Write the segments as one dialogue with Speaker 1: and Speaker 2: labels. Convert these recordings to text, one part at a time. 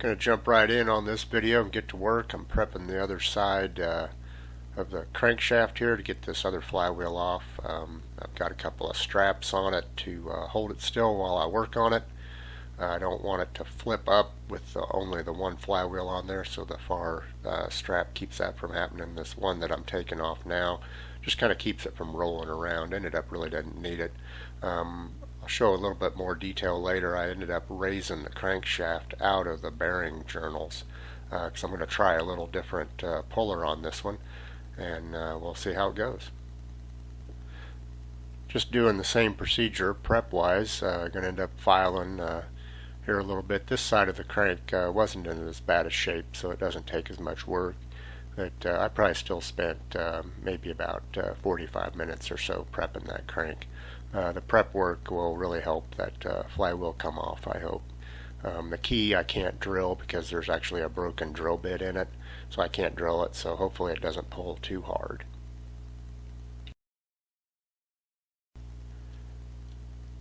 Speaker 1: Going to jump right in on this video and get to work. I'm prepping the other side of the crankshaft here to get this other flywheel off. I've got a couple of straps on it to hold it still while I work on it. I don't want it to flip up with only the one flywheel on there, so the far strap keeps that from happening. This one that I'm taking off now just kind of keeps it from rolling around. Ended up really didn't need it. I'll show a little bit more detail later. I ended up raising the crankshaft out of the bearing journals because I'm going to try a little different puller on this one, and we'll see how it goes. Just doing the same procedure prep wise. Going to end up filing here a little bit. This side of the crank wasn't in as bad a shape, so it doesn't take as much work. But I probably still spent maybe about 45 minutes or so prepping that crank. The prep work will really help that flywheel come off, I hope. The key I can't drill because there's actually a broken drill bit in it, so I can't drill it, so hopefully it doesn't pull too hard.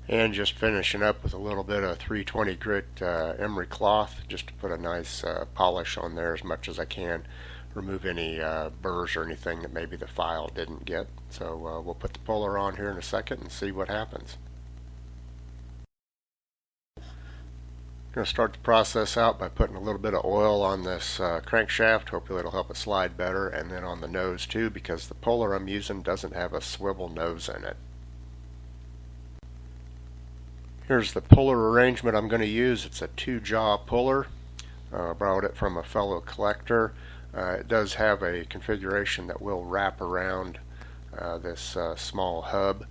Speaker 1: And just finishing up with a little bit of 320 grit emery cloth just to put a nice polish on there as much as I can. Remove any burrs or anything that maybe the file didn't get. So we'll put the puller on here in a second and see what happens. I'm going to start the process out by putting a little bit of oil on this crankshaft. Hopefully it'll help it slide better, and then on the nose too, because the puller I'm using doesn't have a swivel nose in it. Here's the puller arrangement I'm going to use. It's a 2-jaw puller. Borrowed it from a fellow collector. It does have a configuration that will wrap around this small hub,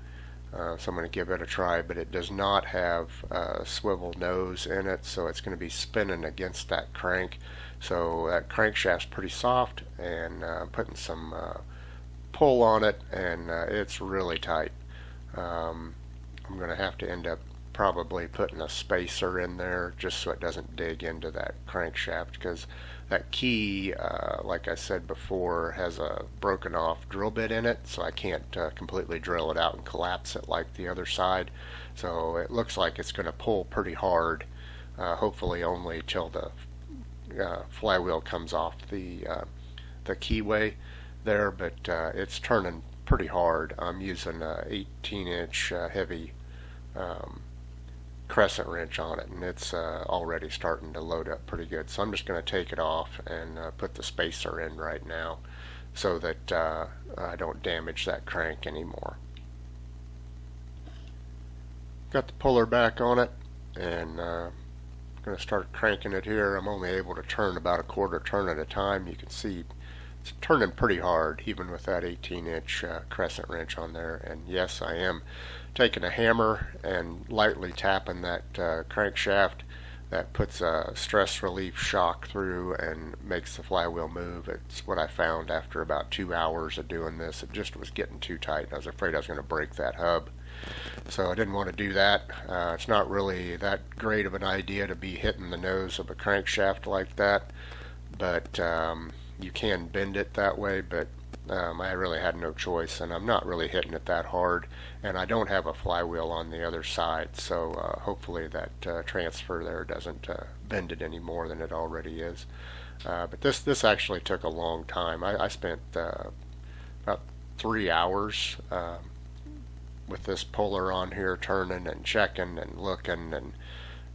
Speaker 1: so I'm going to give it a try, but it does not have a swivel nose in it, so it's going to be spinning against that crank. So that crankshaft's pretty soft, and I'm putting some pull on it, and it's really tight. I'm going to have to end up probably putting a spacer in there just so it doesn't dig into that crankshaft, because that key, like I said before, has a broken off drill bit in it, so I can't completely drill it out and collapse it like the other side. So it looks like it's going to pull pretty hard, hopefully only till the flywheel comes off the keyway there, but it's turning pretty hard. I'm using a 18-inch heavy crescent wrench on it, and it's already starting to load up pretty good. So I'm just going to take it off and put the spacer in right now so that I don't damage that crank anymore. Got the puller back on it, and I'm going to start cranking it here. I'm only able to turn about a quarter turn at a time. You can see it's turning pretty hard even with that 18-inch crescent wrench on there. And yes, I am taking a hammer and lightly tapping that crankshaft. That puts a stress relief shock through and makes the flywheel move. It's what I found after about 2 hours of doing this. It just was getting too tight. I was afraid I was going to break that hub, so I didn't want to do that. It's not really that great of an idea to be hitting the nose of a crankshaft like that, but you can bend it that way, but I really had no choice, and I'm not really hitting it that hard, and I don't have a flywheel on the other side, so hopefully that transfer there doesn't bend it any more than it already is. But this actually took a long time. I spent about 3 hours with this puller on here, turning and checking and looking and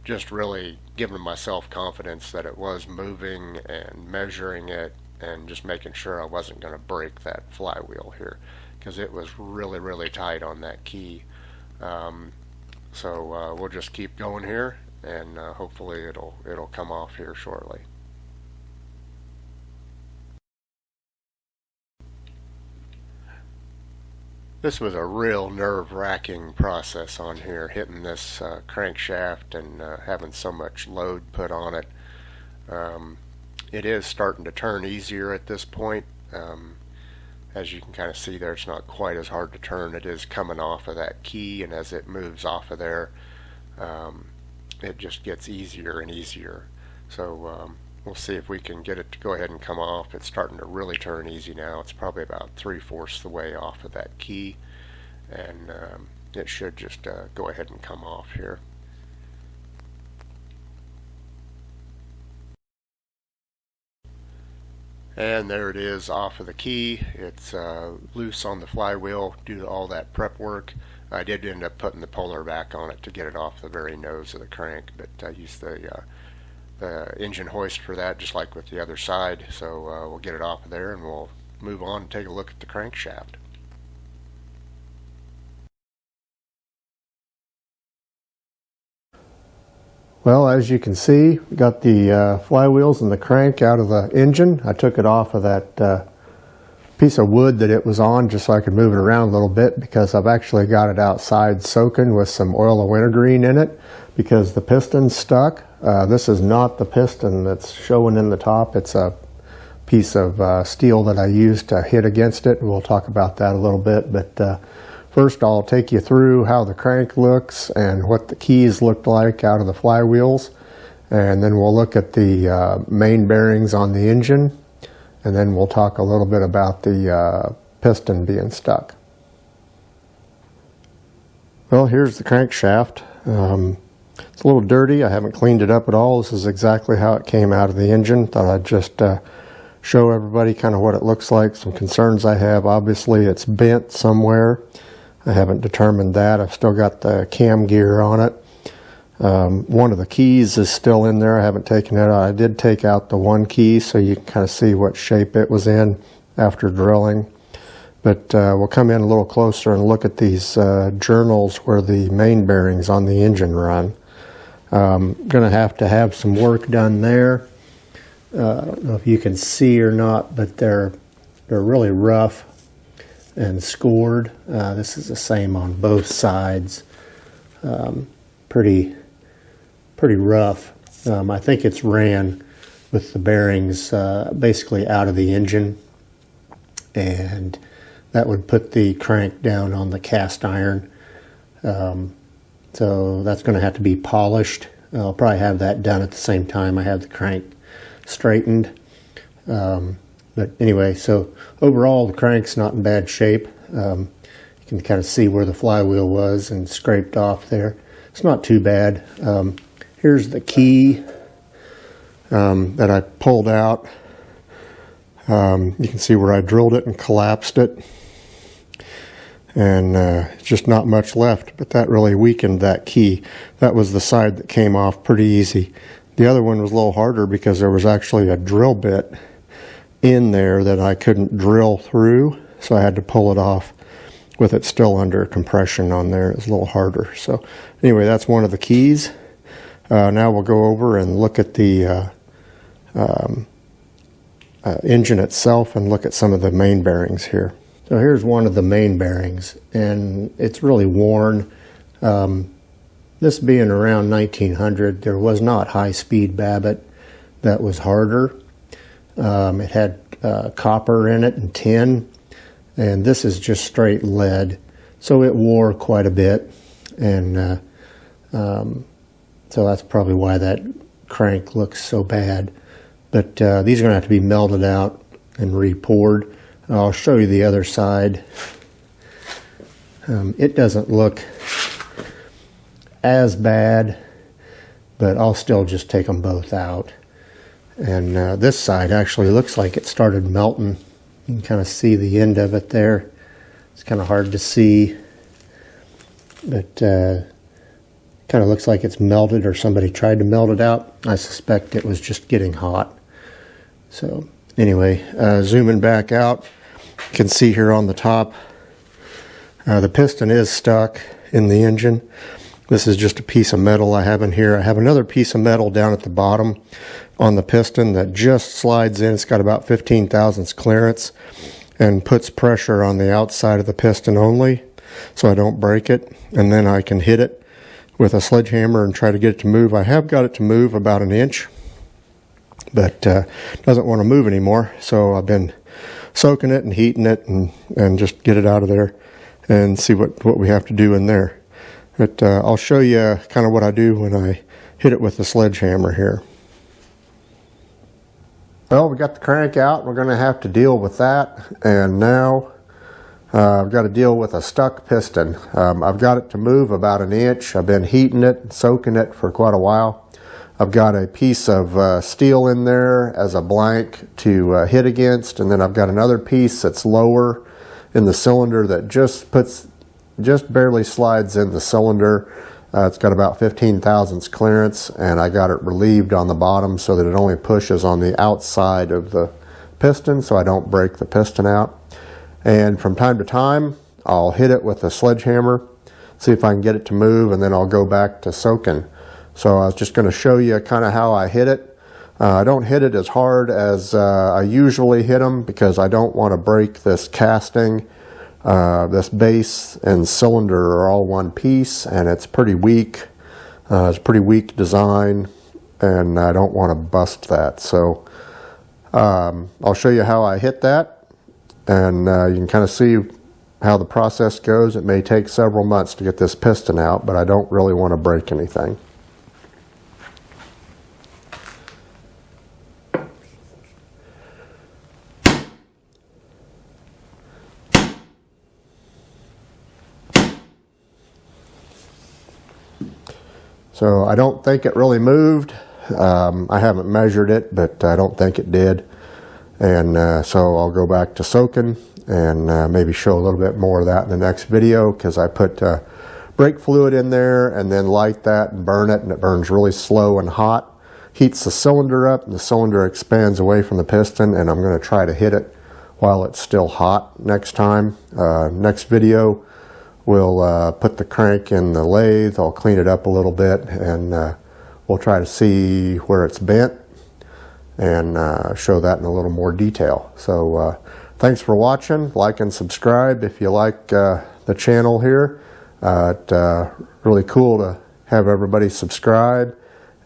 Speaker 1: just really giving myself confidence that it was moving and measuring it and just making sure I wasn't going to break that flywheel here, because it was really tight on that key. So we'll just keep going here, and hopefully it'll come off here shortly. This was a real nerve-wracking process on here, hitting this crankshaft and having so much load put on it. It is starting to turn easier at this point. As you can kind of see there, it's not quite as hard to turn. It is coming off of that key, and as it moves off of there, it just gets easier and easier. So we'll see if we can get it to go ahead and come off. It's starting to really turn easy now. It's probably about 3/4 the way off of that key, and it should just go ahead and come off here. And there it is off of the key. It's loose on the flywheel due to all that prep work. I did end up putting the puller back on it to get it off the very nose of the crank, but I used the engine hoist for that, just like with the other side. So we'll get it off of there and we'll move on and take a look at the crankshaft.
Speaker 2: Well, as you can see, we got the flywheels and the crank out of the engine. I took it off of that piece of wood that it was on just so I could move it around a little bit, because I've actually got it outside soaking with some oil of wintergreen in it because the piston's stuck. This is not the piston that's showing in the top. It's a piece of steel that I used to hit against it. We'll talk about that a little bit, but first I'll take you through how the crank looks and what the keys looked like out of the flywheels, and then we'll look at the main bearings on the engine, and then we'll talk a little bit about the piston being stuck. Well, here's the crankshaft. It's a little dirty. I haven't cleaned it up at all. This is exactly how it came out of the engine. Thought I'd just show everybody kind of what it looks like. Some concerns I have. Obviously it's bent somewhere. I haven't determined that. I've still got the cam gear on it. One of the keys is still in there. I haven't taken that out. I did take out the one key so you can kind of see what shape it was in after drilling. But we'll come in a little closer and look at these journals where the main bearings on the engine run. Going to have some work done there. I don't know if you can see or not, but they're really rough and scored. This is the same on both sides. Pretty rough. I think it's ran with the bearings basically out of the engine, and that would put the crank down on the cast iron. So that's going to have to be polished. I'll probably have that done at the same time I have the crank straightened. But anyway, so overall the crank's not in bad shape. You can kind of see where the flywheel was and scraped off there. It's not too bad. Here's the key that I pulled out. You can see where I drilled it and collapsed it. And just not much left, but that really weakened that key. That was the side that came off pretty easy. The other one was a little harder because there was actually a drill bit in there that I couldn't drill through, so I had to pull it off with it still under compression on there. It was a little harder. So anyway, that's one of the keys. Now we'll go over and look at the engine itself and look at some of the main bearings here. So here's one of the main bearings, and it's really worn. This being around 1900, there was not high-speed Babbitt that was harder. It had copper in it and tin, and this is just straight lead, so it wore quite a bit, and so that's probably why that crank looks so bad. But these are going to have to be melted out and re-poured. I'll show you the other side. It doesn't look as bad, but I'll still just take them both out. And this side actually looks like it started melting. You can kind of see the end of it there. It's kind of hard to see, but kind of looks like it's melted or somebody tried to melt it out. I suspect it was just getting hot. So anyway, zooming back out, you can see here on the top, the piston is stuck in the engine. This is just a piece of metal I have in here. I have another piece of metal down at the bottom on the piston that just slides in. It's got about 15 thousandths clearance and puts pressure on the outside of the piston only so I don't break it. And then I can hit it with a sledgehammer and try to get it to move. I have got it to move about an inch, but doesn't want to move anymore. So I've been soaking it and heating it and just get it out of there and see what we have to do in there. But I'll show you kind of what I do when I hit it with the sledgehammer here. Well, we got the crank out. We're going to have to deal with that. And now I've got to deal with a stuck piston. I've got it to move about an inch. I've been heating it, soaking it for quite a while. I've got a piece of steel in there as a blank to hit against, and then I've got another piece that's lower in the cylinder that just barely slides in the cylinder. It's got about 15 thousandths clearance, and I got it relieved on the bottom so that it only pushes on the outside of the piston so I don't break the piston out. And from time to time I'll hit it with a sledgehammer, see if I can get it to move, and then I'll go back to soaking. So I was just going to show you kind of how I hit it. I don't hit it as hard as I usually hit them because I don't want to break this casting. This base and cylinder are all one piece, and it's pretty weak. It's a pretty weak design, and I don't want to bust that. So I'll show you how I hit that, and you can kind of see how the process goes. It may take several months to get this piston out, but I don't really want to break anything. So I don't think it really moved. I haven't measured it, but I don't think it did. And so I'll go back to soaking and maybe show a little bit more of that in the next video, because I put brake fluid in there and then light that and burn it, and it burns really slow and hot. Heats the cylinder up, and the cylinder expands away from the piston, and I'm going to try to hit it while it's still hot next time. Next video, we'll put the crank in the lathe. I'll clean it up a little bit, and we'll try to see where it's bent and show that in a little more detail. So thanks for watching. Like and subscribe if you like the channel here. It's really cool to have everybody subscribe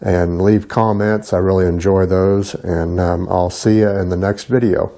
Speaker 2: and leave comments. I really enjoy those, and I'll see you in the next video.